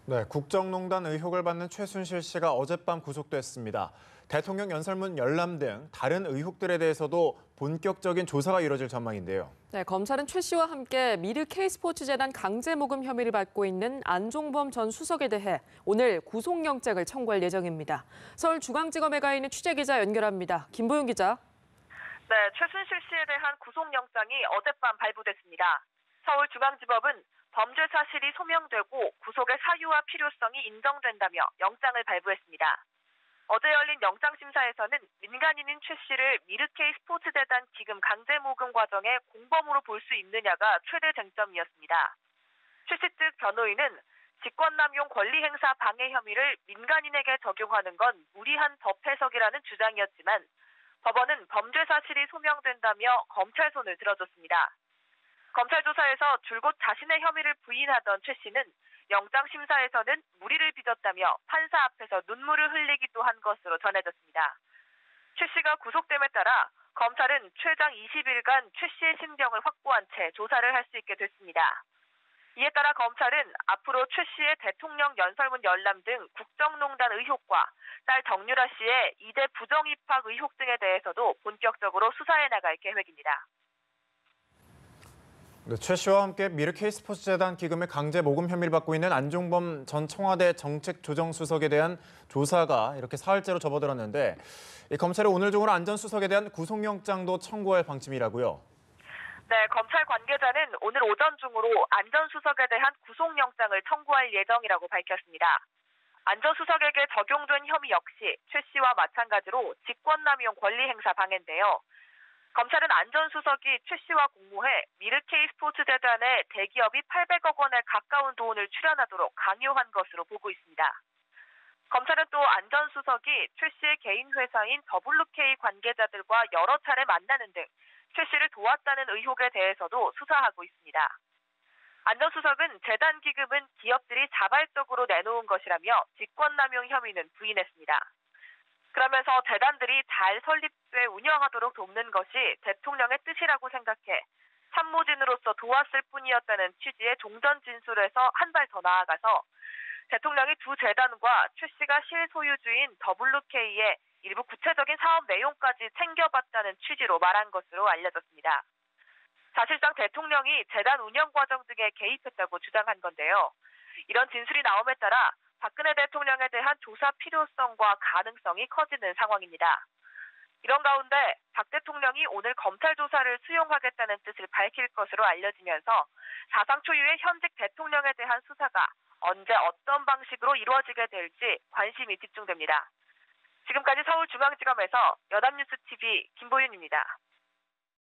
네, 국정농단 의혹을 받는 최순실 씨가 어젯밤 구속됐습니다. 대통령 연설문 열람 등 다른 의혹들에 대해서도 본격적인 조사가 이뤄질 전망인데요. 네, 검찰은 최 씨와 함께 미르 K스포츠재단 강제모금 혐의를 받고 있는 안종범 전 수석에 대해 오늘 구속영장을 청구할 예정입니다. 서울중앙지검에 가 있는 취재기자 연결합니다. 김보윤 기자. 네, 최순실 씨에 대한 구속영장이 어젯밤 발부됐습니다. 서울중앙지법은 범죄 사실이 소명되고 구속의 사유와 필요성이 인정된다며 영장을 발부했습니다. 어제 열린 영장심사에서는 민간인인 최 씨를 미르케이 스포츠재단 기금 강제모금 과정의 공범으로 볼 수 있느냐가 최대 쟁점이었습니다. 최 씨 측 변호인은 직권남용 권리행사 방해 혐의를 민간인에게 적용하는 건 무리한 법 해석이라는 주장이었지만 법원은 범죄 사실이 소명된다며 검찰 손을 들어줬습니다. 검찰 조사에서 줄곧 자신의 혐의를 부인하던 최 씨는 영장 심사에서는 무리를 빚었다며 판사 앞에서 눈물을 흘리기도 한 것으로 전해졌습니다. 최 씨가 구속됨에 따라 검찰은 최장 20일간 최 씨의 신병을 확보한 채 조사를 할 수 있게 됐습니다. 이에 따라 검찰은 앞으로 최 씨의 대통령 연설문 열람 등 국정농단 의혹과 딸 정유라 씨의 이대 부정 입학 의혹 등에 대해서도 본격적으로 수사해 나갈 계획입니다. 네, 최 씨와 함께 미르 K스포츠재단 기금의 강제 모금 혐의를 받고 있는 안종범 전 청와대 정책조정수석에 대한 조사가 이렇게 사흘째로 접어들었는데 검찰이 오늘 중으로 안 전 수석에 대한 구속영장도 청구할 방침이라고요. 네, 검찰 관계자는 오늘 오전 중으로 안 전 수석에 대한 구속영장을 청구할 예정이라고 밝혔습니다. 안 전 수석에게 적용된 혐의 역시 최 씨와 마찬가지로 직권남용 권리행사 방해인데요. 검찰은 안 전 수석이 최 씨와 공모해 미르 K스포츠재단에 대기업이 800억 원에 가까운 돈을 출연하도록 강요한 것으로 보고 있습니다. 검찰은 또 안 전 수석이 최 씨의 개인 회사인 WK 관계자들과 여러 차례 만나는 등 최 씨를 도왔다는 의혹에 대해서도 수사하고 있습니다. 안 전 수석은 재단 기금은 기업들이 자발적으로 내놓은 것이라며 직권남용 혐의는 부인했습니다. 그러면서 재단들이 잘 설립돼 운영하도록 돕는 것이 대통령의 뜻이라고 생각해 참모진으로서 도왔을 뿐이었다는 취지의 종전 진술에서 한 발 더 나아가서 대통령이 두 재단과 최 씨가 실소유주인 WK의 일부 구체적인 사업 내용까지 챙겨봤다는 취지로 말한 것으로 알려졌습니다. 사실상 대통령이 재단 운영 과정 등에 개입했다고 주장한 건데요. 이런 진술이 나옴에 따라 박근혜 대통령에 대한 조사 필요성과 가능성이 커지는 상황입니다. 이런 가운데 박 대통령이 오늘 검찰 조사를 수용하겠다는 뜻을 밝힐 것으로 알려지면서 사상 초유의 현직 대통령에 대한 수사가 언제 어떤 방식으로 이루어지게 될지 관심이 집중됩니다. 지금까지 서울중앙지검에서 연합뉴스TV 김보윤입니다.